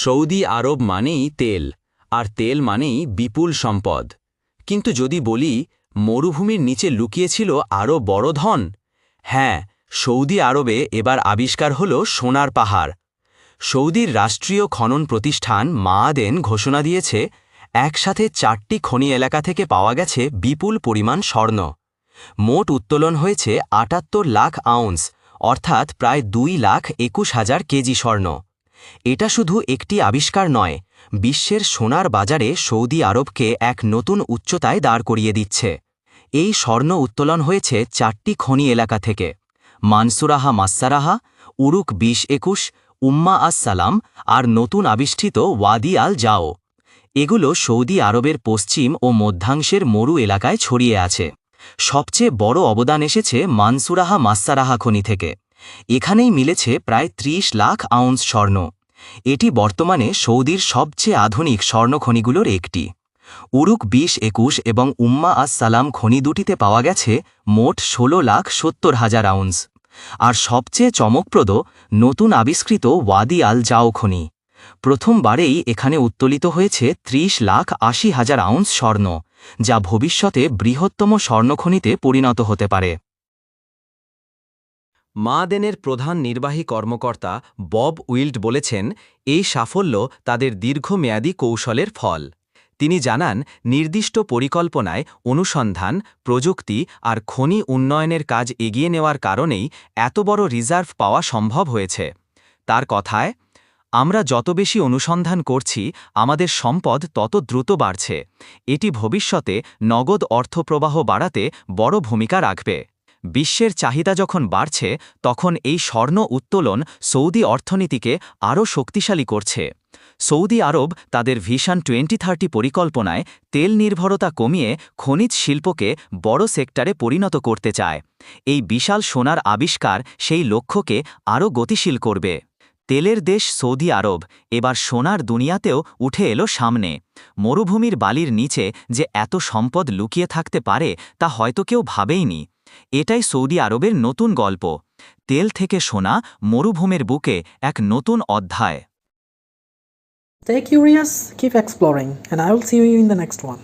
Saudi আরব মানেই তেল, আর তেল মানেই বিপুল সম্পদ। কিন্তু যদি বলি মরুভূমির নিচে লুকিয়েছিল আরও বড় ধন, হ্যাঁ, সৌদি আরবে এবার আবিষ্কার হল সোনার পাহাড়। সৌদির রাষ্ট্রীয় খনন প্রতিষ্ঠান মাআদেন ঘোষণা দিয়েছে, একসাথে 4টি খনি এলাকা থেকে পাওয়া গেছে বিপুল পরিমাণ স্বর্ণ। মোট উত্তোলন হয়েছে 78 লাখ আউন্স, অর্থাৎ প্রায় 2,21,000 কেজি স্বর্ণ। এটা শুধু একটি আবিষ্কার নয়, বিশ্বের সোনার বাজারে সৌদি আরবকে এক নতুন উচ্চতায় দাঁড় করিয়ে দিচ্ছে। এই স্বর্ণ উত্তোলন হয়েছে 4টি খনি এলাকা থেকে: মানসুরাহা মাসসারাহা, উরুক 20-21, উম্মা আস সালাম আর নতুন আবিষ্কৃত ওয়াদি আল জাও। এগুলো সৌদি আরবের পশ্চিম ও মধ্যাংশের মরু এলাকায় ছড়িয়ে আছে। সবচেয়ে বড় অবদান এসেছে মানসুরাহা মাসসারাহা খনি থেকে। এখানেই মিলেছে প্রায় 30 লাখ আউন্স স্বর্ণ। এটি বর্তমানে সৌদির সবচেয়ে আধুনিক স্বর্ণখনিগুলোর একটি। উরুক 20-21 এবং উম্মা আস সালাম খনি দুটিতে পাওয়া গেছে মোট 16,70,000 আউন্স। আর সবচেয়ে চমকপ্রদ নতুন আবিষ্কৃত ওয়াদি আল জাও খনি। প্রথমবারেই এখানে উত্তোলিত হয়েছে 30,80,000 আউন্স স্বর্ণ, যা ভবিষ্যতে বৃহত্তম স্বর্ণখনিতে পরিণত হতে পারে। মাআদেনের প্রধান নির্বাহী কর্মকর্তা বব উইল্ড বলেছেন, এই সাফল্য তাদের দীর্ঘমেয়াদী কৌশলের ফল। তিনি জানান, নির্দিষ্ট পরিকল্পনায় অনুসন্ধান, প্রযুক্তি আর খনি উন্নয়নের কাজ এগিয়ে নেওয়ার কারণেই এত বড় রিজার্ভ পাওয়া সম্ভব হয়েছে। তার কথায়, আমরা যত বেশি অনুসন্ধান করছি, আমাদের সম্পদ তত দ্রুত বাড়ছে। এটি ভবিষ্যতে নগদ অর্থপ্রবাহ বাড়াতে বড় ভূমিকা রাখবে। বিশ্বের চাহিদা যখন বাড়ছে, তখন এই স্বর্ণ উত্তোলন সৌদি অর্থনীতিকে আরও শক্তিশালী করছে। সৌদি আরব তাদের ভিশন 2030 পরিকল্পনায় তেল নির্ভরতা কমিয়ে খনিজ শিল্পকে বড় সেক্টরে পরিণত করতে চায়। এই বিশাল সোনার আবিষ্কার সেই লক্ষ্যকে আরও গতিশীল করবে। তেলের দেশ সৌদি আরব এবার সোনার দুনিয়াতেও উঠে এলো সামনে। মরুভূমির বালির নিচে যে এত সম্পদ লুকিয়ে থাকতে পারে, তা হয়তো কেউ ভাবেইনি। এটাই সৌদি আরবের নতুন গল্প। তেল থেকে সোনা, মরুভূমির বুকে এক নতুন অধ্যায়। Stay curious, keep exploring, and I will see you in the next one.